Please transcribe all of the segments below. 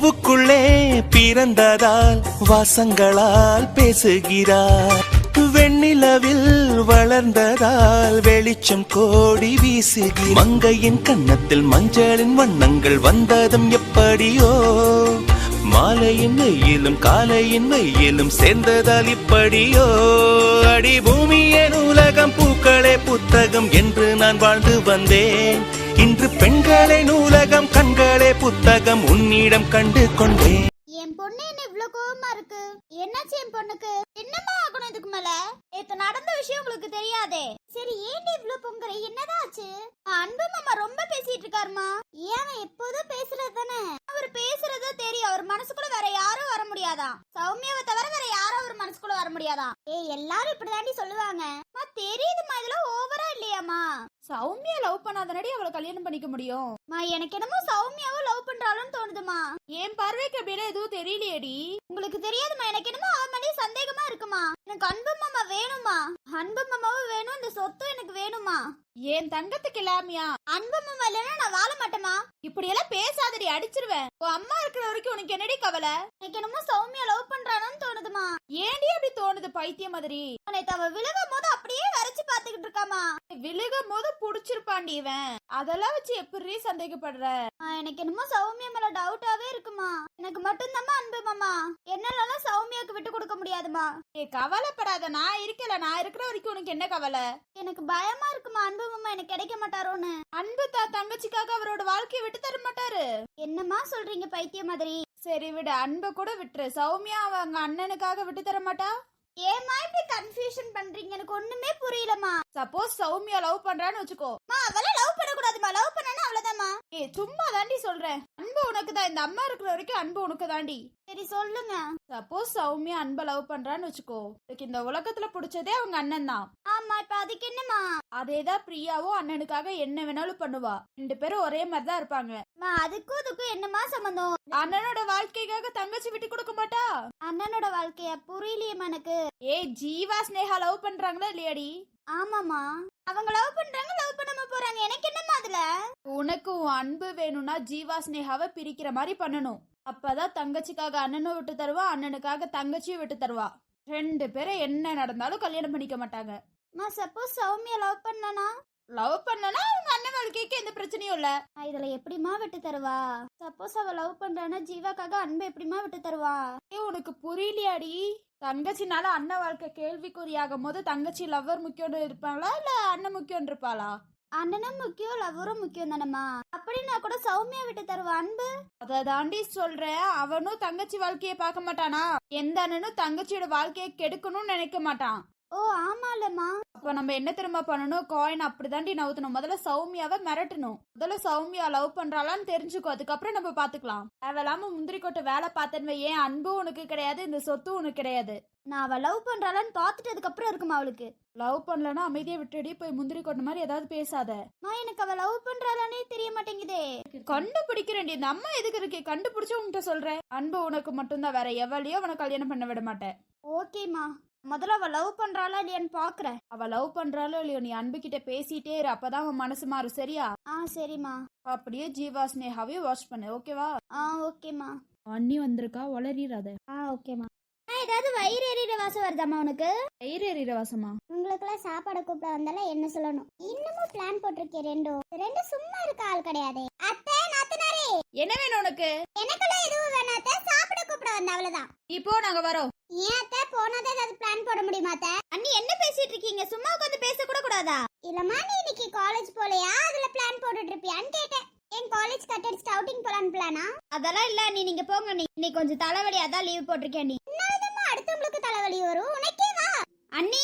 பூவுக்குள்ளே பிறந்ததால் வாசங்களால் பேசுகிறார். வெண்ணிலவில் வளர்ந்ததால் வெளிச்சம் கோடி வீசுகிறார். மங்கையின் கன்னத்தில் மஞ்சளின் வண்ணங்கள் வந்ததும் எப்படியோ, மாலையின் வெயிலும் காலையின் வெயிலும் சேர்ந்ததால் இப்படியோ. அடி பூமியே நூலகம், பூக்களே புத்தகம் என்று நான் வாழ்ந்து வந்தேன். இன்று பெண்களே நூலகம், கண்களே புத்தகம் உன்னிடம் கண்டு கொண்டேன். என் பொண்ணு என்ன இவ்வளவு கோவமா இருக்கு? என்னாச்சு என் பொண்ணுக்கு? என்னமா ஆகணும் இதுக்கு மேல? நேத்து நடந்த விஷயம் உங்களுக்கு தெரியாதே. சரி ஏன்டி இவ்வளவு பொங்குற? என்னதான் ஆச்சு? அன்பு மாமா ரொம்ப பேசிட்டு இருக்காருமா. ஏன் எப்போதும் பேசுறது தானே? அவர் பேசுறதோ தெரியும். அவர் மனசுக்குள்ள வேற யாரும் வர முடியாதா? சௌமியாவை தவிர வேற யாரும் அவர் மனசுக்குள்ள வர முடியாதா? எல்லாரும் இப்படிதாண்டி சொல்லுவாங்க. தெரியுதுமா, இதெல்லாம் ஓவரா இல்லையாமா? சௌமியா லவ் பண்ணாதனடி அவளை கல்யாணம் பண்ணிக்க முடியும். எனக்கு என்னமோ சௌமியாவும் லவ் பண்றாளுன்னு தோணுதுமா. என் பார்வைக்கு அப்படியெல்லாம் எதுவும் தெரியலையேடி. உங்களுக்கு தெரியாதுமா, எனக்கு என்னமோ அவன் மேலே சந்தேகமா இருக்குமா. எனக்கு அன்பு மாமா வேணுமா? அன்பு மாமாவும் வேணும், இந்த சொத்தும் எனக்கு வேணுமா. என் தங்கத்துக்கு இல்லாமியா? அன்பு மாமா இல்லைன்னா நான் வாழ மாட்டேமா. இப்படி எல்லாம் பேசாதடி, அடிச்சிருவேன். உன் அம்மா இருக்கிற வரைக்கும் உனக்கு என்னடி கவலை? எனக்கு என்னமோ சௌமியா லவ் பண்றானு தோணுதுமா. ஏன்டி அப்படி தோணுது பைத்திய மாதிரி? உனக்கு அவ விழுகும் போது அப்படியே வரைச்சு பாத்துக்கிட்டு இருக்காமா. விழுகும் போது புடிச்சிருப்பாண்டி இவன். அதெல்லாம் வச்சு எப்படி சந்தேகப்படுற? எனக்கு என்னமோ சௌமியா மேல டவுட்டாவே இருக்குமா. எனக்கு மட்டும் தான் அன்பு மாமா. என்னால சௌமியாக்கு விட்டு கொடுக்க முடியாதுமா. கவலைப்படாத, நான் இருக்கல. நான் இருக்கிற வரைக்கும் உனக்கு என்ன கவலை? எனக்கு பயமா இருக்குமா, அன்பு மாமா எனக்கு கிடைக்க மாட்டாரோன்னு. அன்பு தங்கச்சிக்காக அவரோட வாழ்க்கையை விட்டு தர மாட்டாரு. என்னமா சொல்றீங்க பைத்திய மாதிரி? சரி விடு, அன்பை கூட விட்டுரு. சௌமியா அவங்க அண்ணனுக்காக விட்டு தர மாட்டா. ஏமா இப்படி கன்ஃபியூஷன் பண்றீங்க? எனக்கு ஒண்ணுமே புரியலமா. சப்போஸ் சௌமியா லவ் பண்றான்னு வச்சுக்கோ. அவளை லவ் பண்ண கூடாதுமா. லவ் பண்ணனா அவ்வளவுதான்மா. சும்மா தாண்டி சொல்றேன். அன்பு உனக்கு தான். இந்த அம்மா இருக்கிற வரைக்கும் அன்பு உனக்கு தாண்டி. சரி சொல்லுங்க. சப்போஸ் சௌமியா அன்ப லவ் பண்றான்னு வச்சுக்கோ. இந்த உலகத்துல பிடிச்சதே அவங்க அண்ணன் தான். ஆமா, இப்ப அதுக்கு என்னமா? அதேதான் பிரியாவும் அண்ணனுக்காக என்ன வேணாலும் பண்ணுவா. 2 பேரும் ஒரே மாதிரி தான் இருப்பாங்க. அதுக்கும் அதுக்கும் என்னமா சம்பந்தம்? அண்ணனோட வாழ்க்கைக்காக தங்கச்சி விட்டு கொடுக்க மாட்டா. அண்ணனோட வாழ்க்கைய புரியலையேமா எனக்கு. ஜீவா ஸ்னேகா லவ் பண்றாங்களா இல்லையாடி? ஆமாமா, அவங்க லவ் பண்றாங்க, லவ் பண்ணாம போறாங்க. எனக்கு என்னமா அதுல? உனக்கு அன்பு வேணும்னா ஜீவா ஸ்னேகாவை பிரிக்கிற மாதிரி பண்ணணும். அப்பதான் தங்கச்சிக்காக அண்ணனும் விட்டு தருவா, அண்ணனுக்காக தங்கச்சியும் விட்டு தருவா. 2 பேரும் என்ன நடந்தாலும் கல்யாணம் பண்ணிக்க மாட்டாங்க. சப்போஸ் சௌமியா லவ் பண்ணனா அவங்க அண்ணன் வாழ்க்கைக்கு எந்த பிரச்சனையும் இல்ல. இதுல எப்படிமா விட்டு தருவா? சப்போஸ் அவ லவ் பண்றானா ஜீவாக்காக அன்பு எப்படிமா விட்டு தருவா? உனக்கு புரியலையாடி? தங்கச்சினால அண்ணன் வாழ்க்கை கேள்விக்குறியாகும் போது தங்கச்சி லவ்வர் முக்கியம் இருப்பாங்களா இல்ல அண்ணன் முக்கியம் இருப்பாளா? அண்ணனும் முக்கியம், லவ்வரும் முக்கியம் தானம்மா. அப்படின்னா கூட சௌமியா விட்டு தருவா அன்பு. அத தாண்டி சொல்றேன். அவனும் தங்கச்சி வாழ்க்கைய பார்க்க மாட்டானா? எந்த அண்ணனும் தங்கச்சியோட வாழ்க்கையை கெடுக்கணும்னு நினைக்க மாட்டான். ஓ ஆமாலம்மா. அப்ப நம்ம என்ன திரும்ப பண்ணணும்? காயின் அப்படிதாண்டி நவுத்தணும். முதல்ல சௌமியாவை மிரட்டணும். முதல்ல சௌமியா லவ் பண்றாளான்னு தெரிஞ்சுக்கோ, அதுக்கப்புறம் நம்ம பாத்துக்கலாம். தேவையில்லாம முந்திரி கொட்ட வேலை பார்த்தேன்னு ஏன் அன்பு உனக்கு கிடையாது, இந்த சொத்து உனக்கு கிடையாது. நான் அவ லவ் பண்றாளான்னு பாத்துட்டு அதுக்கப்புறம் இருக்குமா அவளுக்கு? லவ் பண்ணலன்னா அமைதியா விட்டுடி. போய் முந்திரி கொட்ட மாதிரி ஏதாவது பேசாத. எனக்கு அவ லவ் பண்றாளானே தெரிய மாட்டேங்குதே. கண்டுபிடிக்கிறேன். இந்த அம்மா எதுக்கு இருக்கே? கண்டுபிடிச்சு உன்கிட்ட சொல்றேன். அன்பு உனக்கு மட்டும்தான், வேற எவளையோ அவனை கல்யாணம் பண்ண விட மாட்டேன். ஓகேமா, முதல்ல அவ லவ் பண்றாளா இல்லையான்னு பாக்குறேன். அவ லவ் பண்றாளோ இல்லையோ நீ அன்பு கிட்ட பேசிட்டே இரு. அப்பதான் அவன் மனசு மாறும். சரியா? சரிம்மா. அப்படியே ஜீவா ஸ்னேகாவையும் வாட்ச் பண்ணு. ஓகேவா? ஓகேமா. அண்ணி வந்திருக்கா, வளரிடாத. ஓகேமா. ஏதாவது வயிறு எறிகிற வாசம் வருதாமா உனக்கு? வயிறு எறிகிற வாசமா? உங்களுக்குலாம் சாப்பாடு கூப்பிட வந்தாலும் என்ன சொல்லணும்? இன்னமும் பிளான் போட்டிருக்கேன். ரெண்டு சும்மா இருக்க ஆள் கிடையாது. அத்தை நாத்தனாரே, என்ன வேணும் உனக்கு? எனக்குலாம் எதுவும் வேணாம் அத்தை. சாப்பிட கூப்பிட வந்த அவ்வளவுதான். இப்போ நாங்க வரோம். ஏன் அத்தை போனதே ஏதாவது பிளான் போட முடியுமா அத்தை? அண்ணி என்ன பேசிட்டு இருக்கீங்க? சும்மா உட்காந்து பேச கூட கூடாதா? இல்லம்மா, நீ இன்னைக்கு காலேஜ் போலையா? அதுல பிளான் போட்டுட்டு இருப்பியான்னு கேட்டேன். என் காலேஜ் கட் அடிச்சு அவுட்டிங் போலான்னு பிளானா? அதெல்லாம் இல்ல, நீங்க போங்க. நீ கொஞ்சம் தலைவலி, அதான் லீவ் போட்டிருக்கேன். நீ அடுத்தவங்களுக்கு தலைவலி வரும், உனக்கே வா. அண்ணி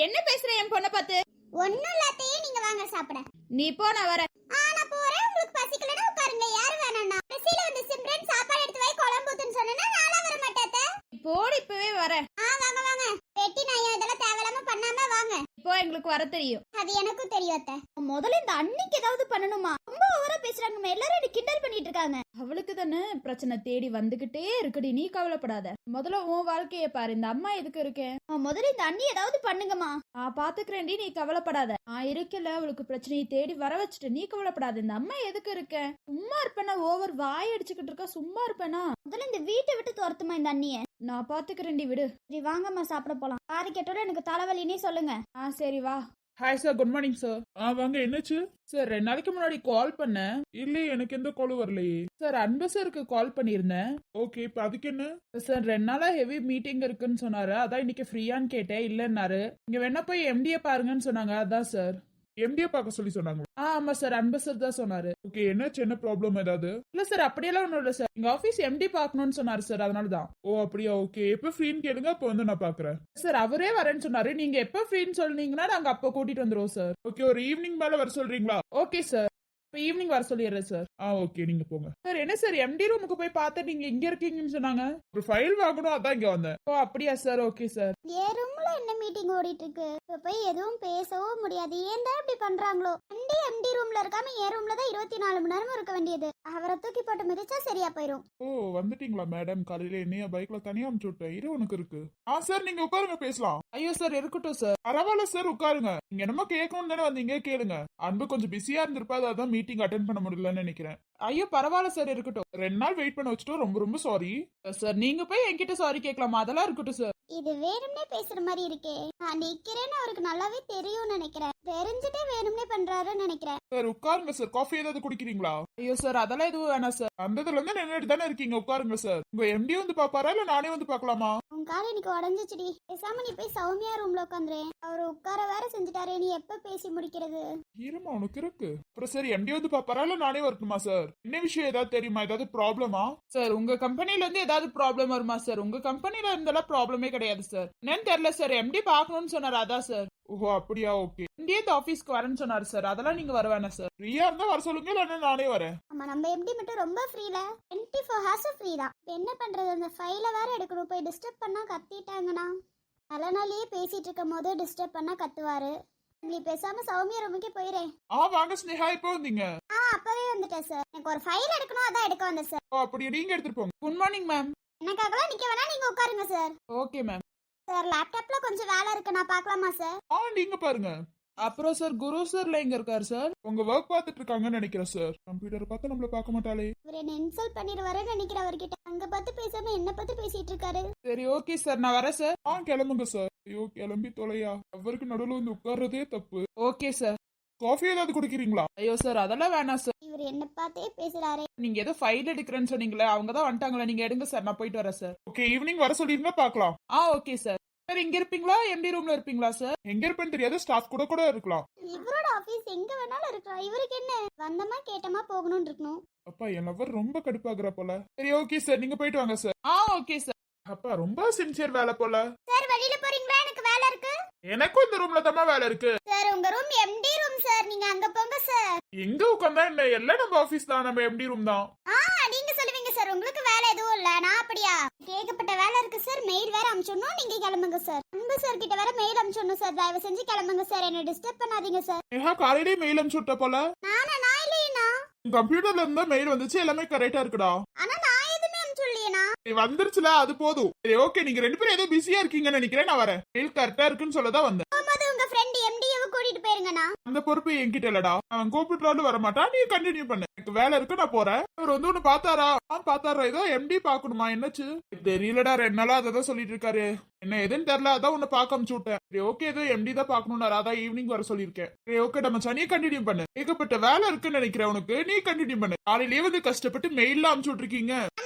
என்ன பேசுற என் பொண்ணை பார்த்து? ஒண்ணும் இல்லாத்தையே நீங்க வாங்க சாப்பிட. நீ போ, நான் வரேன். நான் போறேன். உங்களுக்கு பசிக்கலனா உட்காருங்க. யாரு வேணாம்னா கடைசில வந்து சிம்ரன் சாப்பாடு எடுத்து வை குழம்பு ஊத்துன்னு சொன்னா நாளா வர மாட்டேன். போடி, இப்பவே வரேன். வாங்க. வெட்டி நாயா இதெல்லாம் தேவலாம பண்ணாம வாங்க. இப்போ எங்களுக்கு வர தெரியும். அது எனக்கும் தெரியும் அத்தை. முதல்ல இந்த அண்ணிக்கு ஏதாவது பண்ணணுமா? ரொம்ப ஓவரா பேசுறாங்க எல்லாரும் என்ன கிண்டல் பண்ணிட்டு இருக்காங்க. அவளுக்கு தானே பிரச்சனை தேடி வந்துகிட்டே இருக்குடி, நீ கவலைப்படாத. முதல்ல உன் வாழ்க்கைய பாரு, இந்த அம்மா எதுக்கு இருக்கேன். முதல்ல இந்த அண்ணி ஏதாவது பண்ணுங்கம்மா. நான் பாத்துக்கிறேன்டி, நீ கவலைப்படாத. நான் இருக்கல, அவளுக்கு பிரச்சனையை தேடி வர வச்சுட்டு நீ கவலைப்படாத. இந்த அம்மா எதுக்கு இருக்கேன். சும்மா இருப்பேனா, ஓவர் வாய் அடிச்சுக்கிட்டு இருக்கா, சும்மா இருப்பேனா. முதல்ல இந்த வீட்டை விட்டு துரத்துமா இந்த அண்ணிய. நான் பாத்துக்கிறேன்டி, விடு. சரி வாங்கம்மா சாப்பிட போலாம். காரி கேட்டோட எனக்கு தலைவலினே சொல்லுங்க. சரி வா. Hi sir, good morning sir. வாங்க, என்னாச்சு சார்? 2 நாளைக்கு முன்னாடி கால் பண்ணேன். இல்லையே, எனக்கு எந்த காலும் வரலையே சார். அன்பு சாருக்கு கால் பண்ணியிருந்தேன். ஓகே, இப்போ அதுக்கு என்ன சார்? 2 நாளா ஹெவி மீட்டிங் இருக்குன்னு சொன்னாரு, அதான் இன்னைக்கு ஃப்ரீயான்னு கேட்டேன். இல்லைன்னாரு. இங்க வேணா போய் எம்டிஏ பாருங்கன்னு சொன்னாங்க, அதான் சார். எம்டிஏ பார்க்க சொல்லி சொன்னாங்க. ஆமா சார், அன்பு சார் தான் சொன்னாரு. ஓகே, என்னாச்சு, என்ன ப்ராப்ளம் ஏதாவது? இல்ல சார், அப்படியெல்லாம் ஒன்றும் இல்லை சார். எங்க ஆஃபீஸ் எம்டி பார்க்கணும்னு சொன்னாரு சார், அதனால தான். ஓ அப்படியா, ஓகே. எப்போ ஃப்ரீன்னு கேளுங்க, அப்போ வந்து நான் பாக்குறேன் சார். அவரே வரேன்னு சொன்னாரு. நீங்க எப்போ ஃப்ரீன்னு சொன்னீங்கன்னா நாங்க அப்போ கூட்டிட்டு வந்துருவோம் சார். ஓகே, ஒரு ஈவினிங் மேல வர சொல்றீங்களா? ஓகே சார், இப்போ ஈவினிங் வர சொல்லிடுறேன் சார். ஓகே, நீங்க போங்க சார். என்ன சார், எம்டி ரூமுக்கு போய் பார்த்து நீங்க இங்க இருக்கீங்கன்னு சொன்னாங்க. ஒரு ஃபைல் வாங்கணும், அதான் இங்க வந்தேன். ஓ அப்படியா சார், ஓகே சார். என் ரூம்ல என்ன மீட்டிங் ஓடிட்டு இருக்கு. இப்ப போய் எதுவும் பேசவும் முடியாது. ஏன் தான் இப்படி பண்றாங்களோ. எம்டி ரூம்ல இருக்காம என் ரூம்ல தான் 24 மணி நேரமும் இருக்க வேண்டியது. அவரை தூக்கி போட்டு மிதிச்சா சரியா போயிரும். ஓ வந்துட்டீங்களா மேடம்? காலையில என்னைய பைக்ல தனியா அனுப்பிச்சு விட்டேன். இரு, உனக்கு இருக்கு. சார், நீங்க உட்காருங்க, பேசலாம். ஐயோ சார், இருக்கட்டும் சார். பரவாயில்ல சார், உட்காருங்க. நீங்க என்னமோ கேட்கணும்னு தானே வந்தீங்க, கேளுங்க. அன்பு கொஞ்சம் பிஸியா இருந்திருப்பா, அதான் மீட்டிங் அட்டென்ட் பண்ண முடியலன்னு நினைக்கிறேன். ஐயோ பரவாயில்ல சார், இருக்கட்டும். 2 நாள் வெயிட் பண்ண வச்சுட்டோம், ரொம்ப ரொம்ப சாரி சார். நீங்க போய் என்கிட்ட சாரி கேட்கலாமா? அதெல்லாம் இருக்கட்டும் சார். இது வேணும்னே பேசுற மாதிரி இருக்கே. நான் நிக்கிறேன்னு அவருக்கு நல்லாவே தெரியும்னு நினைக்கிறேன். தெரிஞ்சுட்டே வேணும்னே பண்றாருன்னு நினைக்கிறேன். சார் உட்காருங்க சார். காஃபி ஏதாவது குடிக்கிறீங்களா? ஐயோ சார், அதெல்லாம் எதுவும் வேணாம் சார். அந்ததுல இருந்து நின்னுட்டு தானே இருக்கீங்க, உட்காருங்க சார். உங்க எம்டி வந்து பாப்பாரா இல்ல நானே வந்து பாக்கலாமா? உன் கால் இன்னைக்கு உடஞ்சிச்சுடி. பேசாம நீ போய் சௌமியா ரூம்ல உட்காந்துறேன். அவரு உட்கார வேற செஞ்சுட்டாரே, நீ எப்ப பேசி முடிக்கிறது? இருமா, உனக்கு இருக்கு. அப்புறம் சார், எம்டி வந்து பாப்பாரா இல்ல நானே வரணுமா சார்? என்ன விஷயம் ஏதாவது தெரியுமா? ஏதாவது ப்ராப்ளமா சார்? உங்க கம்பெனில இருந்து ஏதாவது ப்ராப்ளம் வருமா சார்? உங்க கம்பெனில இருந்தாலும் ப்ராப்ளமே கிடையாது சார். என்னன்னு தெரியல சார், எம்டி பாக்கணும்னு சொன்னாரு, அதான் சார். ஓஹோ அப்படியா, ஓகே. இந்திய ஆபீஸ்க்கு வரேன்னு சொன்னாரு சார், அதெல்லாம் நீங்க வர வேணாம் சார். ஃப்ரீயா இருந்தா வர சொல்லுங்க, இல்ல நானே வரேன். ஆமா, நம்ம எம்டி மட்டும் ரொம்ப ஃப்ரீல 24 ஹவர்ஸ் ஃப்ரீ தான். என்ன பண்றது, அந்த ஃபைல வேற எடுக்கணும். போய் டிஸ்டர்ப் பண்ணா கத்திட்டாங்கண்ணா. நல்ல நாளையே பேசிட்டு இருக்கும் போது டிஸ்டர்ப் பண்ணா கத்துவாரு. நீ பேசாம சௌமியா ரூமுக்கே போயிரேன். வாங்க ஸ்னேகா, இப்போ வந்தீங்க? அப்பவே வந்துட்டேன் சார். எனக்கு ஒரு ஃபைல் எடுக்கணும், அதான் எடுக்க வந்தேன் சார். அப்படியே நீங்க எடுத்துட்டு போங்க. Good morning ma'am. எனக்காகலாம் நிக்க வேணா, நீங்க உட்காருங்க சார். Okay ma'am. சார், லேப்டாப்ல கொஞ்சம் வேலை இருக்கு, நான் பார்க்கலாமா சார்? நீங்க பாருங்க. அப்புறம் சார், குரு சார்ல எங்க இருக்காரு சார்? உங்க ஒர்க் பார்த்துட்டு இருக்காங்கன்னு நினைக்கிறேன் சார். கம்ப்யூட்டர் பார்த்து நம்மள பார்க்க மாட்டாளே. இவர் என்ன இன்சல்ட் பண்ணிடுவாருன்னு நினைக்கிறேன். அவர்கிட்ட அங்க பார்த்து பேசாம என்ன பார்த்து பேசிட்டு இருக்காரு. சரி ஓகே சார், நான் வரேன் சார். கிளம்புங்க சார். ஐயோ கிளம்பி தொலையா, அவருக்கு நடுவுல வந்து உட்கார்றதே தப்பு. Okay sir. காஃபி ஏதாவது குடிக்கிறீங்களா? ஐயோ சார், அதெல்லாம் வேணாம் சார். இவர் என்ன பார்த்தே பேசுறாரு. நீங்க ஏதோ ஃபைல் எடுக்கிறேன்னு சொன்னீங்களே, அவங்க தான் வந்துட்டாங்களா? நீங்க எடுங்க சார், நான் போயிட்டு வரேன் சார். ஓகே, ஈவினிங் வர சொல்லிருந்தா பார்க்கலாம். Okay sir. சார், இங்க இருப்பீங்களா? எம்டி ரூம்ல இருப்பீங்களா சார்? எங்க இருப்பேன்னு தெரியாது, ஸ்டாஃப் கூட கூட இருக்கலாம். இவரோட ஆபீஸ் எங்க வேணாலும் இருக்கலாம். இவருக்கு என்ன, வந்தமா கேட்டமா போகணும்னு இருக்கணும். அப்பா, என் லவர் ரொம்ப கடுப்பாகுற போல. சரி ஓகே சார், நீங்க போயிட்டு வாங்க சார். Okay sir. அப்பா, ரொம்ப சின்சியர் வேலை போல. சார், வெளியில போறீங்களா? எனக்கு வேலை இருக்கு. எனக்கும் இந்த ரூம்ல தான் வேலை இருக்கு. சார், உங்க ரூம் எம்டி ரூம் சார். நீங்க அங்க போங்க சார். எங்க உட்கார்ந்தா என்ன, எல்லாம் நம்ம ஆபீஸ் தான், நம்ம எம்டி ரூம் தான். நீங்க சொல்லுவீங்க சார், உங்களுக்கு வேலை எதுவும் இல்ல. நான் அப்படியா? ஏகப்பட்ட வேலை இருக்கு சார். மெயில் வேற அனுப்பிச்சணும், நீங்க கிளம்புங்க சார். அன்பு சார் கிட்ட வேற மெயில் அனுப்பிச்சணும் சார். தயவு செஞ்சு கிளம்புங்க சார், என்ன டிஸ்டர்ப் பண்ணாதீங்க சார். காலையிலே மெயில் அனுப்பிச்சு விட்ட போல. நான் இல்லையா? கம்ப்யூட்டர்ல இருந்தா மெயில் வந்துச்சு, எல்லாமே கரெக்டா இருக்குடா. ஆனா நான் எதுவுமே அனுப்பிச்சுடலையா? வந்துருச்சுல, அது போதும். சரி ஓகே, நீங்க 2 பேரும் ஏதோ பிஸியா இருக்கீங்கன்னு நினைக்கிறேன், நான் வரேன். மெயில் கரெக்டா இருக்குன்னு சொல்லதான் வந்தேன். உங்க ஃப்ரெண்ட் எம்டியை கூட்டிட்டு போயிருங்கண்ணா. அந்த பொறுப்பு என்கிட்ட இல்லடா. அவன் கூப்பிட்டாலும் வர மாட்டான், நீ கண்டினியூ பண்ணு. எனக்கு வேலை இருக்கு, நான் போறேன். அவர் வந்து ஒண்ணு பாத்தாரா? பாத்தாரா? ஏதோ எம்டி பாக்கணுமா? என்னாச்சு தெரியலடா, 2 நாளா அதான் சொல்லிட்டு இருக்காரு. என்ன எதுன்னு தெரியல, அதான் உன்னை பாக்க அனுப்பிச்சு விட்டேன். சரி ஓகே, ஏதோ எம்டி தான் பாக்கணும்னாரு, அதான் ஈவினிங் வர சொல்லியிருக்கேன். சரி ஓகே, நம்ம சனியை கண்டினியூ பண்ணு. ஏகப்பட்ட வேலை இருக்குன்னு நினைக்கிறேன் உனக்கு, நீ கண்டினியூ பண்ணு. காலையிலேயே வந்து கஷ்டப்பட்டு மெயில்ல அனுப்பிச்சு விட்டுருக்கீங்க.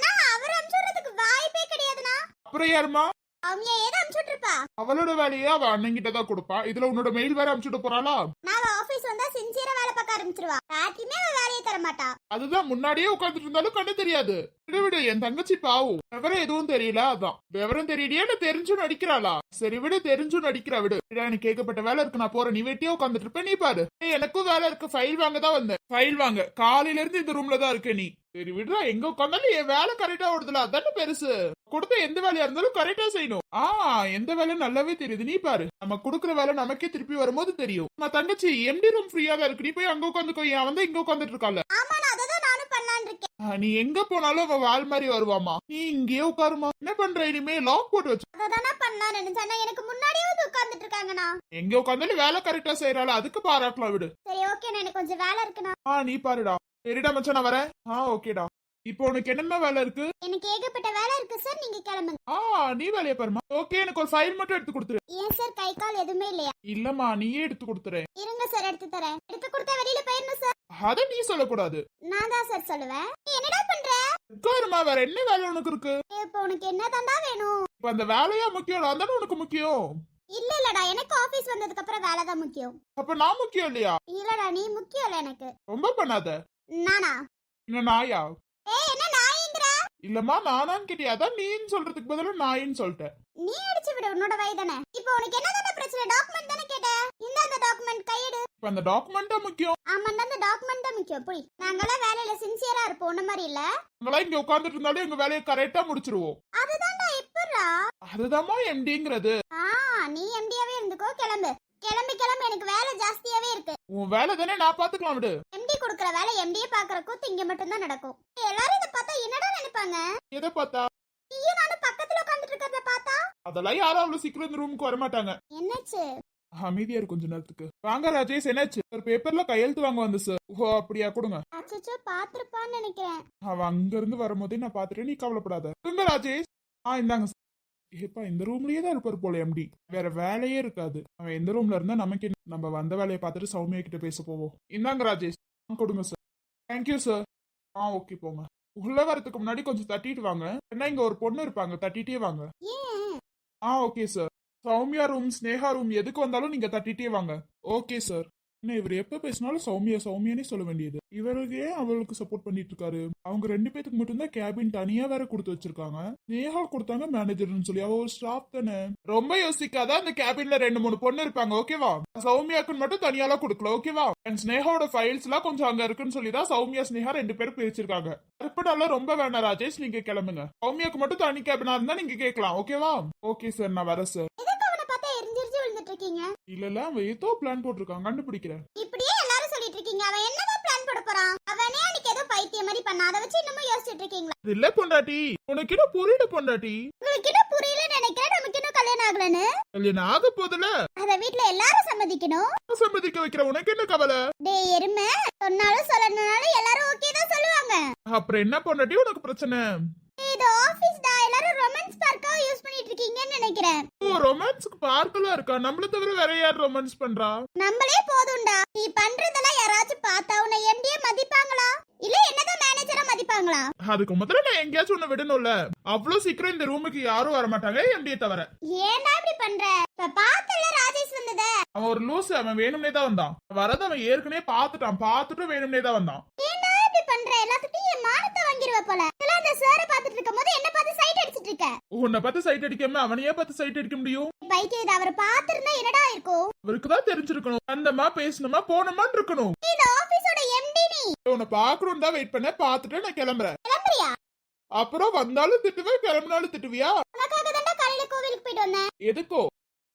அவர் அனுப்பிச்சுறதுக்கு வாய்ப்பே கிடையாதுண்ணா. அப்புறம் யாருமா? அவங்க ஏதோ அனுப்பிச்சுட்ருப்பா. அவளோட வேலையை அவ அண்ணங்கிட்ட தான் கொடுப்பா. இதுல உன்னோட மெயில் வேற அனுப்பிச்சுட்டு போறாளா? நான் ஆபீஸ் வந்தா சின்சியரா வேலை பார்க்க ஆரம்பிச்சிருவா. யாருக்குமே அவ வேலையை தர மாட்டா. அதுதான், முன்னாடியே உட்காந்துட்டு இருந்தாலும் கண்ணு தெரியாது. விடு, என் தங்கச்சி பாவும். விவரம் எதுவும் தெரியல, அதான். விவரம் தெரியலையா இல்ல தெரிஞ்சும் நடிக்கிறாளா? சரி விடு, தெரிஞ்சும் நடிக்கிறா, விடு. எனக்கு கேட்கப்பட்ட வேலை இருக்கு, நான் போறேன். நீ வெட்டியா உட்காந்துட்டு இருப்ப, நீ பாரு. எனக்கும் வேலை இருக்கு, ஃபைல் வாங்க தான் வந்தேன். ஃபைல் வாங்க காலையில இருந்து இந்த ரூம்ல தான் இருக்க. நீ சரி விடுறா, எங்க உட்காந்தாலும் என் வேலை கரெக்டா ஓடுதுல, அதானே பெருசு. கொடுத்த எந்த வேலையா இருந்தாலும் கரெக்டா செய்யணும். எந்த வேலை நல்லாவே தெரியுது, நீ பாரு. நம்ம குடுக்குற வேலை நமக்கே திருப்பி வரும்போது தெரியும். நான் தங்கச்சி எம்டி ரூம் ஃப்ரீயா தான் இருக்கு, நீ போய் அங்க உட்காந்துக்கோ. அவன் வந்து இங்க உட்காந்துட்டு இருக்கால. ஆமா நான் அததான் நானும் பண்ணலான்னு இருக்கேன். நீ எங்க போனாலும் அவன் வால் மாதிரி வருவாமா. நீ இங்கேயே உட்காருமா. என்ன பண்ற இனிமே? லாக் போட்டு வச்சு. அததானே பண்ணலாம்னு நினைச்சேன். எனக்கு முன்னாடியே வந்து உட்கார்ந்துட்டு இருக்காங்கண்ணா. எங்க உட்காந்தாலும் வேலை கரெக்டா செய்யறாள், அதுக்கு பாராட்டலாம் விடு. சரி ஓகேண்ணா, எனக்கு கொஞ்சம் வேலை இருக்குண்ணா. நீ பாருடா. சரிடா மச்சான், நான் வரேன். ஓகேடா. இப்போ உனக்கு என்னென்ன வேலை இருக்கு? எனக்கு ஏகப்பட்ட வேலை இருக்கு சார், நீங்க கிளம்புங்க. நீ வேலையை பாருமா. ஓகே, எனக்கு ஒரு ஃபைல் மட்டும் எடுத்து கொடுத்துரு. ஏன் சார் கை கால் எதுவுமே இல்லையா? இல்லம்மா, நீயே எடுத்து கொடுத்துரு. இருங்க சார் எடுத்து தரேன். எடுத்து கொடுத்தா வெளியில போயிடணும் சார். அத நீ சொல்லக்கூடாது. நான் தான் சார் சொல்லுவேன். நீ என்னடா பண்ற? உட்காருமா, வேற என்ன வேலை உனக்கு இருக்கு? இப்போ உனக்கு என்ன தாண்டா வேணும்? இப்ப அந்த வேலையா முக்கியம், அதானே உனக்கு முக்கியம். இல்லடா, எனக்கு ஆபீஸ் வந்ததுக்கு அப்புறம் வேலை தான் முக்கியம். அப்ப நான் முக்கியம் இல்லையா? இல்லடா, நீ முக்கியம் இல்ல எனக்கு. ரொம்ப பண்ணாத. நானா? இன்னும் நாயா? என்ன நாயிங்கற? இல்லம்மா, நானான்னு கேட்டியா? அதான் நீன்னு சொல்றதுக்கு பதிலா நாயின்னு சொல்லிட்டேன். நீ அடிச்சு விடு, உன்னோட வயதானே. இப்போ உனக்கு என்னதான பிரச்சனை? டாக்குமெண்ட் தானே கேட்ட. இந்த அந்த டாக்குமெண்ட் கையெடு. இப்ப அந்த டாக்குமெண்ட் தான் முக்கியம். ஆமாண்டா, அந்த டாக்குமெண்ட் தான் முக்கியம். போய். நாங்கலாம் வேலையில சின்சியரா இருப்போம், உன்ன மாதிரி இல்ல. நாங்களா இங்க உட்கார்ந்துட்டு இருந்தாலும் எங்க வேலையை கரெக்டா முடிச்சிருவோம். அதுதான்டா எப்பறா? அதுதாம்மா எம்டிங்கிறது. நீ எம்டியாவே இருந்துக்கோ, கிளம்பு. கிளம்பி எனக்கு வேலை ஜாஸ்தியாவே இருக்கு. உன் வேலை தானே, நான் பாத்துக்கலாம் விடு. எம்டி குடுக்குற வேலை எம்டியே பாக்குற கூத்து இங்க மட்டும் தான் நடக்கும். எல்லாரும் இத பார்த்தா என்னடா நினைப்பாங்க? எதை பார்த்தா? நீயும் நானும் பக்கத்துல உட்கார்ந்துட்டு இருக்கறத பார்த்தா? அதெல்லாம் யாரும் அவ்வளவு சீக்கிரம் இந்த ரூமுக்கு வர மாட்டாங்க. என்னாச்சு? அமைதியா இருக்கும் கொஞ்ச நேரத்துக்கு. வாங்க ராஜேஷ், என்னாச்சு? ஒரு பேப்பர்ல கையெழுத்து வாங்க வந்து சார். அப்படியா, கொடுங்க. அச்சச்சோ, பாத்துருப்பான்னு நினைக்கிறேன். அவன் அங்க இருந்து வரும்போதே நான் பாத்துட்டேன், நீ கவலைப்படாத. கொடுங்க ராஜேஷ். இந்தாங்க. ஏப்பா, இந்த ரூம்லயே தான் இருப்பாரு போல எம்டி. வேற வேலையே இருக்காது. அவன் எந்த ரூம்ல இருந்தா நமக்கு என்ன? நம்ம வந்த வேலையை பார்த்துட்டு சௌமியா கிட்ட பேச போவோம். இந்தாங்க ராஜேஷ், கொடுங்க சார். Thank you sir. ஓகே, போங்க. உள்ள வரதுக்கு முன்னாடி கொஞ்சம் தட்டிட்டு வாங்க. ஏன்னா இங்க ஒரு பொண்ணு இருப்பாங்க, தட்டிட்டே வாங்க. ஏன்? Okay sir. Sowmya room, Sneha room எதுக்கு வந்தாலும் நீங்க தட்டிட்டே வாங்க. Okay sir. இவர் எப்ப பேசினாலும் சௌமியா சௌமியானே சொல்ல வேண்டியது. இவருக்கு ஏன் அவளுக்கு சப்போர்ட் பண்ணிட்டு இருக்காரு? அவங்க 2 பேத்துக்கு மட்டும்தான் கேபின் தனியா வேற கொடுத்து வச்சிருக்காங்க. நேஹா கொடுத்தாங்க மேனேஜர்னு சொல்லி. அவ ஒரு ஸ்டாஃப் தானே. ரொம்ப யோசிக்காத. அந்த கேபின்ல 2-3 பொண்ணு இருப்பாங்க, ஓகேவா? சௌமியாக்குன்னு மட்டும் தனியாலாம் கொடுக்கல, ஓகேவா? அண்ட் ஸ்னேகாவோட ஃபைல்ஸ் எல்லாம் கொஞ்சம் அங்க இருக்குன்னு சொல்லிதான் சௌமியா ஸ்னேகா 2 பேரும் பிரிச்சிருக்காங்க. கருப்படால ரொம்ப வேணாம் ராஜேஷ், நீங்க கிளம்புங்க. சௌமியாக்கு மட்டும் தனி கேபினா இருந்தா நீங்க கேட்கலாம், ஓகேவா? ஓகே சார், நான் வரேன் சார். இல்ல, அவன் ஏதோ பிளான் போட்டிருக்கான், கண்டுபிடிக்கிறேன். இப்படியே எல்லாரும் சொல்லிட்டு இருக்கீங்க. அவன் என்னதான் பிளான் போட போறான்? அவனே அன்னைக்கு ஏதோ பைத்தியம் மாதிரி பண்ணா, அதை வச்சு இன்னமும் யோசிச்சுட்டு இருக்கீங்களா? இல்ல பொண்டாட்டி, உனக்கு என்ன புரியல பொண்டாட்டி? உங்களுக்கு என்ன புரியல நினைக்கிறேன். நமக்கு இன்னும் கல்யாணம் ஆகலன்னு. கல்யாணம் ஆக போதுல, அத வீட்ல எல்லாரும் சம்மதிக்கணும். சம்மதிக்க வைக்கிற உனக்கு என்ன கவலை? டேய் எருமை, சொன்னாலும் சொல்லணும்னாலும் எல்லாரும் ஓகே தான் சொல்லுவாங்க. அப்புறம் என்ன பொண்டாட்டி உனக்கு பிரச்சனை? இது ஆபீஸ் டா, எல்லாரும் ரொமான்ஸ் பார்க்கா யூஸ் பண்ணிட்டு இருக்கீங்கன்னு நினைக்கிறேன். ரொமான்ஸ்க்கு பார்க்கலாம் இருக்கா? நம்மள தவிர வேற யார் ரொமான்ஸ் பண்றா? நம்மளே போதும்டா. நீ பண்றதெல்லாம் யாராச்சும் பார்த்தா உன்னை எம்டியே மதிப்பாங்களா? இல்ல என்னதான் மேனேஜரா மதிப்பாங்களா? அதுக்கு முதல்ல நான் எங்கேயாச்சும் ஒண்ணு விடணும்ல. அவ்வளவு சீக்கிரம் இந்த ரூமுக்கு யாரும் வர மாட்டாங்க, எம்டியை தவிர. ஏன்டா இப்படி பண்ற? இப்ப பார்த்தல ராஜேஷ் வந்தத. அவன் ஒரு லூசு, அவன் வேணும்னே தான் வந்தான். வரத அவன் ஏற்கனவே பார்த்துட்டு வேணும்னே தான் வந்தான். ஏன்டா இப்படி பண்ற? எல்லாத்துக்கும் என் மானத்தை வாங்கிடுவ போல. இதெல்லாம் அந்த சாரை பார்த்துட்டு இருக்கும்போது என்ன பார்த்து சைட் அடிச்சிட்டு இருக்க? உன்னை பார்த்து சைட் அடிக்காம அவனையே பார்த்து சைட் அடிக்க முடியும்? பைத்தியம், அவர் பார்த்திருந்தா என்னடா இருக்கும்? அவருக்கு தான் தெரிஞ்சிருக்கணும். அந்தமா பேசணுமா போனோமான்னு இருக்கணும். இந்த ஆபீஸோட எம்டி நீ. உன்னை பாக்கணும் தான் வெயிட் பண்ண, பார்த்துட்டு நான் கிளம்புறேன். கிளம்புறியா? அப்புறம் வந்தாலும் திட்டுவேன், கிளம்பினாலும் திட்டுவியா? உனக்காக தான்டா காலையில கோவிலுக்கு போயிட்டு வந்தேன். எதுக்கோ?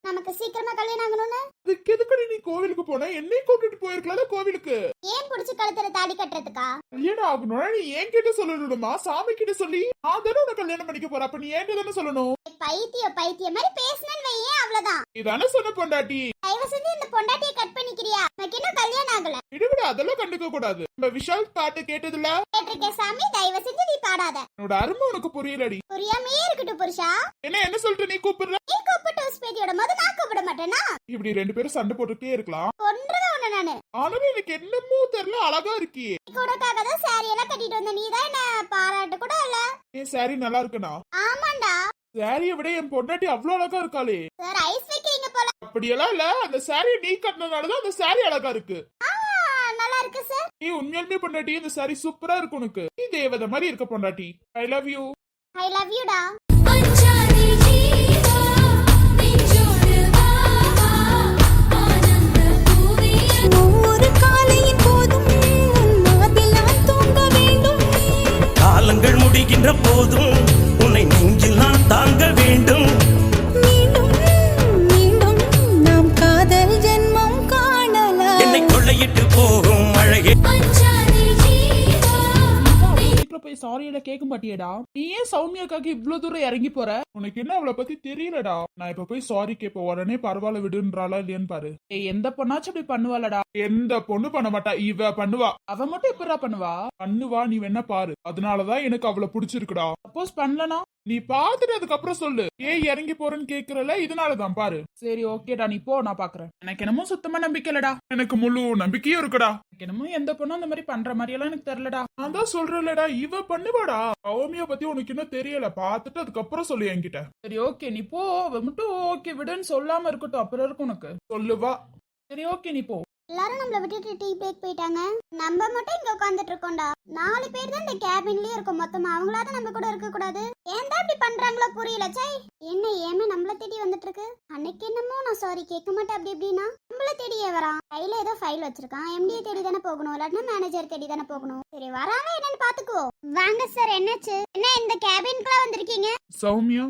நமக்கு சீக்கிரமா கல்யாணம் ஆகணும்னு. அதுக்கு எதுக்கு நீ கோவிலுக்கு போன? என்னையும் கூட்டிட்டு போயிருக்கல கோவிலுக்கு. ஏன் புடிச்சு கழுத்துல தாடி கட்டுறதுக்கா? கல்யாணம் ஆகணும்னா நீ என் கிட்ட சொல்லணுமா? சாமி கிட்ட சொல்லி நான் தானே உனக்கு கல்யாணம் பண்ணிக்க போற. அப்ப நீ என்கிட்ட தானே சொல்லணும். பைத்தியம் மாதிரி பேசுனேன்னு வையே, அவ்வளவுதான். இதானே சொன்ன பொண்டாட்டி. தயவு செஞ்சு இந்த பொண்டாட்டியை கட் பண்ணிக்கிறியா? எனக்கு இன்னும் கல்யாணம் ஆகல. விடுவிட, அதெல்லாம் கண்டுக்க கூடாது. நம்ம விஷால் பாட்டு கேட்டதுல கேட்டிருக்கேன் சாமி, தயவு செஞ்சு நீ பாடாத. என்னோட அருமை உனக்கு புரியலடி. புரியாமையே இருக்கட்டும் புருஷா. என்ன சொல்ற? நீ கூப்பிடுற? நீ கூப்பிட்டு உஸ்பேதியோட போது நான் கூப்பிட மாட்டேனா? இப்படி 2 பேரும் சண்டை போட்டுட்டே இருக்கலாம். கொன்றுவேன் உன்னை நானு. ஆனாலும் எனக்கு என்னமோ தெரியல, அழகா இருக்கியே. கூடக்காக தான் சாரி எல்லாம் கட்டிட்டு வந்த. நீ தான் என்ன பாராட்டு கூட இல்ல. என் சாரி நல்லா இருக்குண்ணா? ஆமாண்டா. சாரியை விட என் பொண்டாட்டி அவ்வளவு அழகா இருக்காளே. சார் ஐஸ் வைக்கீங்க போல. அப்படியெல்லாம் இல்ல, அந்த சாரியை நீ கட்டினதாலதான் அந்த சாரி அழகா இருக்கு. நல்லா இருக்கு சார். நீ உண்மையாலுமே பொண்டாட்டி, இந்த சாரி சூப்பரா இருக்கு உனக்கு. நீ தேவதை மாதிரி இருக்க பொண்டாட்டி. ஐ love you. I love you டா. ஒவ்வொரு காலையின் போதும் மாதில் நான் தூங்க வேண்டும். காலங்கள் முடிகின்ற போதும் உன்னை நெஞ்சில் நான் தாங்க வேண்டும். மீண்டும் மீண்டும் நாம் காதல் ஜென்மம் காணலாம். என்னை கொள்ளையிட்டு போகும் அழகே வீட்டுல போய் சாரியில கேட்க மாட்டியடா. நீ ஏன் சௌமியாக்காக இவ்வளவு தூரம் இறங்கி போற? உனக்கு என்ன அவளை பத்தி தெரியலடா. நான் இப்ப போய் சாரி கேட்ப உடனே பரவாயில்ல விடுன்றாளா இல்லையான்னு பாரு. எந்த பொண்ணாச்சும் அப்படி பண்ணுவாளடா? எந்த பொண்ணு பண்ண மாட்டா, இவ பண்ணுவா. அவ மட்டும் எப்படா பண்ணுவா? பண்ணுவா, நீ வேணா பாரு. அதனாலதான் எனக்கு அவளை பிடிச்சிருக்குடா. சப்போஸ் பண்ணலனா நீ பாத்துட்டு அதுக்கப்புறம் சொல்லு. ஏன் இறங்கி போறேன்னு கேக்குறல, இதனாலதான் பாரு. சரி ஓகேடா, நீ போ, நான் பாக்குறேன். எனக்கு என்னமோ சுத்தமா நம்பிக்கை இல்லடா. எனக்கு முழு நம்பிக்கையும் இருக்குடா. எனக்கு என்னமோ எந்த பொண்ணும் அந்த மாதிரி பண்ற மாதிரி எல்லாம் எனக்கு தெரியலடா. நான் தான் சொல்றேன்லடா, இவ பண்ணுவாடா. சௌமியா பத்தி உனக்கு இன்னும் தெரியல, பாத்துட்டு அதுக்கப்புறம் சொல்லு என்கிட்ட. சரி ஓகே, நீ போ. அவ மட்டும் ஓகே விடுன்னு சொல்லாம இருக்கட்டும், அப்புறம் இருக்கும் உனக்கு. சொல்லுவா. சரி ஓகே, நீ போ. எல்லாரும் நம்மள விட்டுட்டு டீ பிரேக் போயிட்டாங்க. நம்ம மட்டும் இங்க உட்காந்துட்டு இருக்கோம்டா. 4 பேர் தான் இந்த கேபின்லயே இருக்கோம் மொத்தமா. அவங்களாவது நம்ம கூட இருக்க கூடாது. ஏன் தான் இப்படி பண்றாங்களோ புரியல. சை, என்ன ஏமே நம்மள தேடி வந்துட்டு இருக்கு. அன்னைக்கு என்னமோ நான் சாரி கேட்க மாட்டேன் அப்படி இப்படின்னா நம்மள தேடியே வரான். கையில ஏதோ ஃபைல் வச்சிருக்கான். எம்டிஏ தேடி தானே போகணும், இல்லாட்டினா மேனேஜர் தேடி தானே போகணும். சரி வராங்க என்னன்னு பாத்துக்குவோம். வாங்க சார், என்னாச்சு? என்ன இந்த கேபின்க்குலாம் வந்திருக்கீங்க? சௌமியா,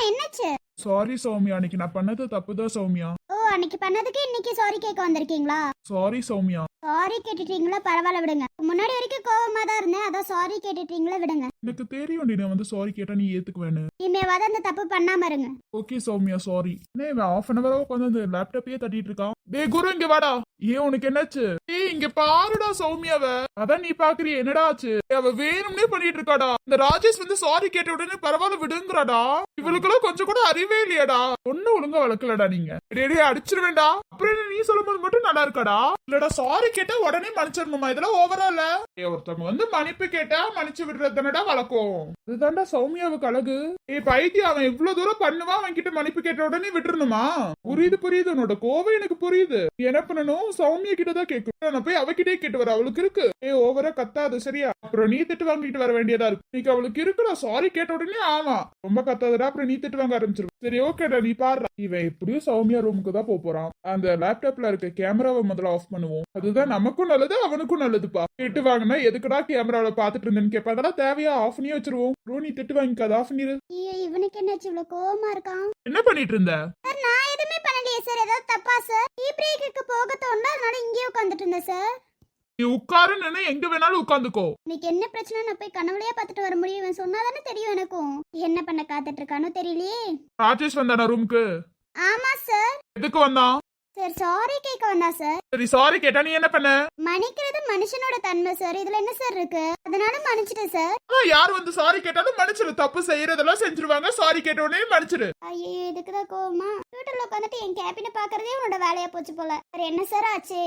என்னாச்சு? சாரி சௌமியா, அன்னைக்கு நான் பண்ணது தப்புதான் சௌமியா. ஓ, அன்னைக்கு பண்ணதுக்கு இன்னைக்கு சாரி கேட்க வந்திருக்கீங்களா? சாரி சௌமியா. சாரி கேட்டுட்டீங்களா? பரவாயில்ல விடுங்க. முன்னாடி வரைக்கும் கோவமா தான் இருந்தேன், அதான் சாரி கேட்டுட்டீங்களா? விடுங்க. எனக்கு தெரியும் நான் வந்து சாரி கேட்டா நீ ஏத்துக்குவேன்னு. இனிமேவாத அந்த தப்பு பண்ணாம இருங்க. Okay Sowmya, sorry. இவன் half an hour உட்காந்து அந்த லேப்டாப்பையே தட்டிட்டு இருக்கான். டேய் குரு, இங்க வாடா. ஏன் உனக்கு என்னாச்சு? ஏய் இங்க பாருடா சௌமியாவ. அதான் நீ பாக்குறிய, என்னடா ஆச்சு? அவ வேணும்னே பண்ணிட்டு இருக்காடா. இந்த ராஜேஷ் வந்து சாரி கேட்ட உடனே பரவாயில்ல விடுங்கறாடா. இவளுக்கெல்லாம் கொஞ்சம் கூட அறிவே இல்லையாடா. ஒண்ணு ஒழுங்கா வளர்க்கலடா நீங்க. டேய் அடிச்சிருவேண்டா. அப்புறம் என்ன நீ சொல்லும்போது மட்டும் நல்லா இருக்காடா? இல்லடா, சாரி கேட்டா உடனே மன்னிச்சிடணுமா? இதெல்லாம் ஓவரா இல்ல. ஒருத்தவங்க வந்து மன்னிப்பு கேட்டா மன்னிச்சு விடுறதுனடா வழக்கம். இதுதான்டா சௌமியாவுக்கு அழகு. பைத்தியம், அவன் இவ்வளவு தூரம் பண்ணுவான், அவன் கிட்ட மன்னிப்பு கேட்ட உடனே விட்டுறணுமா? புரியுது புரியுது, உன்னோட கோவம் எனக்கு புரியுது. என்ன பண்ணணும், சௌமியா கிட்டதான் கேட்கும். நான் போய் அவகிட்டே கேட்டு வர. அவளுக்கு இருக்கு. ஓவரா கத்தாது சரியா? அப்புறம் நீ திட்டு வாங்கிட்டு வர வேண்டியதா இருக்கு. இன்னைக்கு அவளுக்கு இருக்குடா. சாரி கேட்ட உடனே ஆமா ரொம்ப கத்தாதுடா, அப்புறம் நீ திட்டு வாங்க ஆரம்பிச்சிருக்க. சரி ஓகேடா, நீ பாரு. இவன் எப்படியும் சௌமியா ரூமுக்கு தான் போறான். அந்த லேப்டாப்ல இருக்க கேமராவை முதல்ல ஆஃப் பண்ணுவோம். அதுதான் நமக்கும் நல்லது, அவனுக்கும் நல்லதுப்பா. திட்டு வாங்கினா எதுக்குடா கேமராவில பாத்துட்டு இருந்தேன்னு கேட்பா. அதெல்லாம் தேவையா? ஆஃப் பண்ணி வச்சிருவோம். நீ திட்டு வாங்கிக்காத, ஆஃப் பண்ணிரு. இவனுக்கு என்னாச்சு இவ்வளவு கோவமா இருக்கான்? என்ன பண்ணிட்டு இருந்த? சார் நான் எதுவுமே பண்ணலையே சார். ஏதாவது தப்பா சார்? டீ பிரேக்குக்கு போக தோணுனா அதனால இங்கேயே உட்காந்துட்டு இருந்தேன் சார். நீ உட்காருன்னு எங்க வேணாலும் உட்காந்துக்கோ. இன்னைக்கு என்ன பிரச்சனை நான் போய் கனவுலயே பாத்துட்டு வர முடியும். இவன் சொன்னாதானே தெரியும் எனக்கும். என்ன பண்ண காத்துட்டு இருக்கானோ தெரியலையே. ராஜேஷ் வந்தானா ரூமுக்கு? ஆமா சார். எதுக்கு வந்தான்? சார் சாரி கேட்க வந்தா சார். சரி சாரி கேட்டா நீ என்ன பண்ண? மன்னிக்கிறது மனுஷனோட தன்மை சார். இதுல என்ன சார் இருக்கு? அதனால மன்னிச்சிட்டேன் சார். யார் வந்து சாரி கேட்டாலும் மன்னிச்சிரு. தப்பு செய்யறதெல்லாம் செஞ்சிருவாங்க. சாரி கேட்ட உடனே மன்னிச்சிரு. ஐயோ, இதுக்குதான் கோவமா? வீட்டுல உட்காந்துட்டு என் கேபினை பாக்குறதே உன்னோட வேலையா போச்சு போல. சார் என்ன சார் ஆச்சு?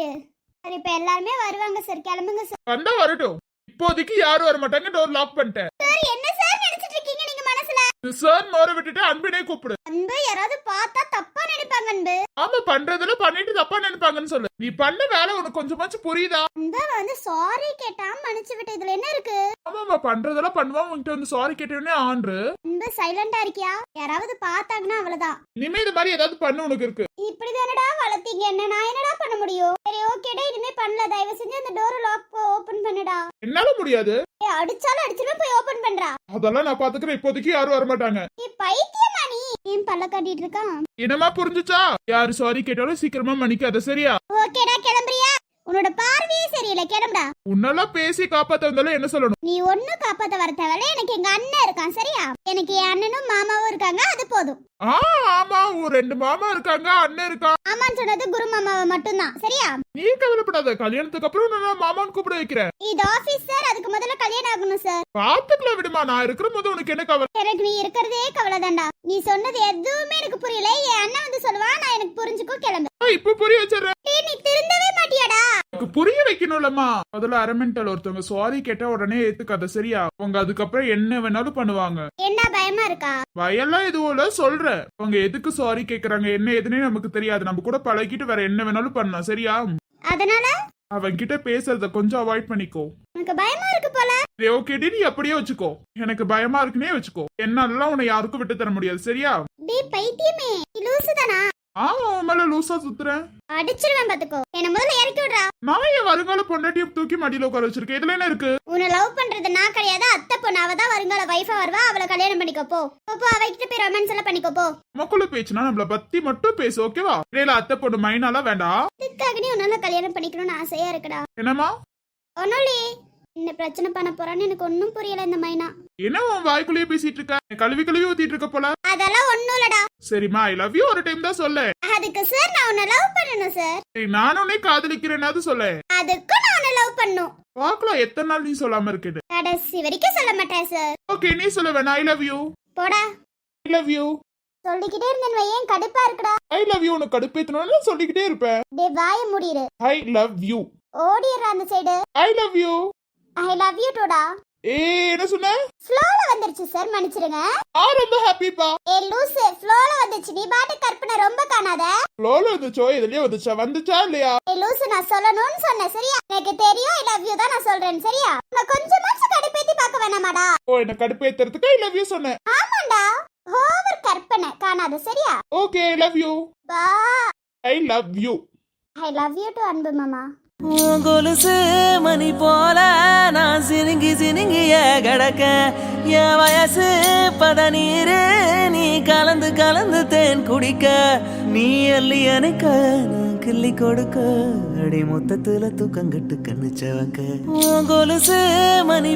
சார் இப்ப எல்லாருமே வருவாங்க சார், கிளம்புங்க சார். வந்தா வரட்டும். இப்போதைக்கு யாரும் வர மாட்டாங்க. டோர் லாக் பண்ணிட்டேன். சார் என்ன சார் நினைச்சிட்டு இருக்கீங்க நீங்க மனசுல? சார் மோர விட்டுட்டு அன்பினே கூப்பிடு. அன்பு யாராவது பார்த்தா தப்பா நினைப்பாங்க. அன்பு ஆமா, பண்றதுல பண்ணிட்டு தப்பா நினைப்பாங்கன்னு சொல்லு. நீ பண்ண வேலை உனக்கு கொஞ்சமாச்சும் புரியுதா? அன்பு வந்து சாரி கேட்டா மன்னிச்சு விட்டு இதுல என்ன இருக்கு? ஆமாமா, பண்றதெல்லாம் பண்ணுவான். உன்கிட்ட வந்து சாரி கேட்டவனே ஆன்று. அன்பு சைலண்டா இருக்கியா? யாராவது பார்த்தாங்கன்னா அவ்வளவுதான். இனிமே இது மாதிரி ஏதாவது பண்ண உனக்கு இருக்கு. இப்படிதானடா வளர்த்தீங்க என்ன? நான் என்னடா பண்ண முடியும்? சரி ஓகேடா, இனிமே பண்ணல. தயவு செஞ்சு அந்த டோரை லாக் ஓபன் பண்ணுடா. என்னால முடியாது. அடிச்சாலும் அடிச்சிருவேன், போய் ஓபன் பண்றா. அதெல்லாம் நான் பாத்துக்கிறேன். இப்போதைக்கு யாரும் வர மாட்டாங்க. நீ பைத்தியமா? நீ ஏன் பல்ல காட்டிட்டு இருக்கான்? என்னமா புரிஞ்சுச்சா? யாரு சாரி கேட்டாலும் சீக்கிரமா மன்னிக்காத சரியா? ஓகேடா, கிளம்புறியா? உன்னோட பார்வையே சரியில்லை, கிளம்புடா. உன்னெல்லாம் பேசி காப்பாத்த வந்தாலும் என்ன சொல்லணும்? நீ ஒண்ணும் காப்பாத்த வர தேவையில்ல. எனக்கு எங்க அண்ணன் இருக்கான் சரியா? எனக்கு என் அண்ணனும் மாமாவும் இருக்காங்க, அது போதும். ஆமா, ஒரு 2 மாமா இருக்காங்க, அண்ணன் இருக்கான். ஆமான்னு சொன்னது குரு மாமாவை மட்டும்தான் சரியா? நீ கவலைப்படாத. கல்யாணத்துக்கு அப்புறம் நான் மாமான்னு கூப்பிட வைக்கிறேன். இது ஆபீஸ் சார், அதுக்கு முதல்ல கல்யாணம் ஆகணும் சார். பாத்துக்கலாம் விடுமா. நான் இருக்கிற போது உனக்கு என்ன கவலை? எனக்கு நீ இருக்கிறதே கவலை தான்டா. நீ சொன்னது எதுவுமே எனக்கு புரியல. என் அண்ணன் வந்து சொல்லுவான், நான் எனக்கு புரிஞ்சுக்கோ, கிளம்பு. இப்ப புரிய வச்சிடறேன். நீ திருந்தவே மாட்டியாடா? எனக்கு புரிய வைக்கணும்லமா. முதல்ல அரமெண்டல் ஒருத்தவங்க சாரி கேட்டா உடனே ஏத்துக்காத சரியா? அவங்க அதுக்கப்புறம் என்ன வேணாலும் பண்ணுவாங்க. என்ன பயமா இருக்கா? பயெல்லாம் எதுவும் இல்ல, சொல்றேன். அவங்க எதுக்கு சாரி கேக்குறாங்க என்ன எதுனே நமக்கு தெரியாது. நம்ம கூட பழகிட்டு வேற என்ன வேணாலும் பண்ணலாம் சரியா? அதனால அவங்க கிட்ட பேசுறத கொஞ்சம் அவாய்ட் பண்ணிக்கோ. உனக்கு பயமா இருக்கு போல. ஓகேடி, நீ அப்படியே வச்சுக்கோ. எனக்கு பயமா இருக்குன்னே வச்சுக்கோ. என்னால உன்னை யாருக்கும் விட்டு தர முடியாது சரியா? டேய் பைத்தியமே, நீ லூசுதானா? ஆமா உன் மேல லூசா சுத்துறேன். அடிச்சிருவேன் பாத்துக்கோ. என்ன முதல்ல இறக்கி விடுறா. நான் என் வருங்கால பொண்டாட்டியை தூக்கி மடியில உட்கார வச்சிருக்கேன். இதுல என்ன இருக்கு? உன்னை லவ் பண்றது நான் கிடையாது, அத்தை பொண்ணு. அவ தான் வருங்கால வைஃபா வருவா. அவளை கல்யாணம் பண்ணிக்கோ போ. போ அவகிட்ட போய் ரொமான்ஸ் எல்லாம் பண்ணிக்கோ போ. மக்களும் பேச்சுனா நம்மள பத்தி மட்டும் பேசு, ஓகேவா? இடையில அத்தை பொண்ணு மைனாலாம் வேண்டாம். இதுக்காக நீ உன்னால கல்யாணம் பண்ணிக்கணும்னு ஆசையா இருக்குடா. என்னம்மா? ஒன்னும் என்ன பிரச்சனை பண்ண போறான்னு எனக்கு ஒன்னும் புரியல இந்த மைனா. என்ன உன் வாய்க்குள்ளேயே பேசிட்டு இருக்க? கழுவி கழுவி ஊத்திட்டு இருக்க போல. அதெல்லாம் ஒண்ணும் இல்லடா. சரிம்மா, ஐ லவ் யூ ஒரு டைம் தான் சொல்ல. அதுக்கு சார் நான் உன்னை லவ் பண்ணணும் சார். சரி, நான் உன்னை காதலிக்கிறேனாவது சொல்ல. அதுக்கு நான் உன்னை லவ் பண்ணும். பாக்கலாம் எத்தனை நாள் நீ சொல்லாம இருக்குது. கடைசி வரைக்கும் சொல்ல மாட்டேன் சார். ஓகே, நீ சொல்ல வேணா. I love you. போடா. ஐ லவ் யூ சொல்லிக்கிட்டே இருந்தேன் வையேன், கடுப்பா இருக்குடா. ஐ லவ் யூ உனக்கு கடுப்பேத்தணும்னு சொல்லிக்கிட்டே இருப்பேன். டே வாய மூடிரு. ஐ லவ் யூ. ஓடிடுற அந்த side. I love you. I love you டூடா. என்ன சொன்ன? ஃப்ளோல வந்துருச்சு சார், மன்னிச்சிடுங்க. ரொம்ப ஹாப்பிப்பா. லூசு, ஃப்ளோல வந்துச்சு. நீ பாட்டு கற்பனை ரொம்ப காணாத. ஃப்ளோல வந்துச்சோ இதுலயே வந்துச்சா இல்லையா? லூசு, நான் சொல்லணும்னு சொன்னேன் சரியா? எனக்கு தெரியும் ஐ லவ் யூ தான் நான் சொல்றேன் சரியா? நான் கொஞ்சமாச்சும் கடுப்பேத்தி பார்க்க வேணாமாடா? ஓ, என்ன கடுப்பேத்துறதுக்கு ஐ லவ் யூ சொன்னேன். ஆமாண்டா, ஓவர் கற்பனை காணாத சரியா? Okay, I love you. பா. I love you. I love you too அன்பு மாமா. கொலுசு மணி போல நான் சினுங்கி சினுங்கிய கிடக்க என் வயசு பதநீரு நீ கலந்து கலந்து தேன் குடிக்க நீ அள்ளி அணைக்க நான் கிள்ளி கொடுக்க அடி மொத்தத்துல தூக்கங்கட்டு கண்ணு சவக்க கொலுசு மணி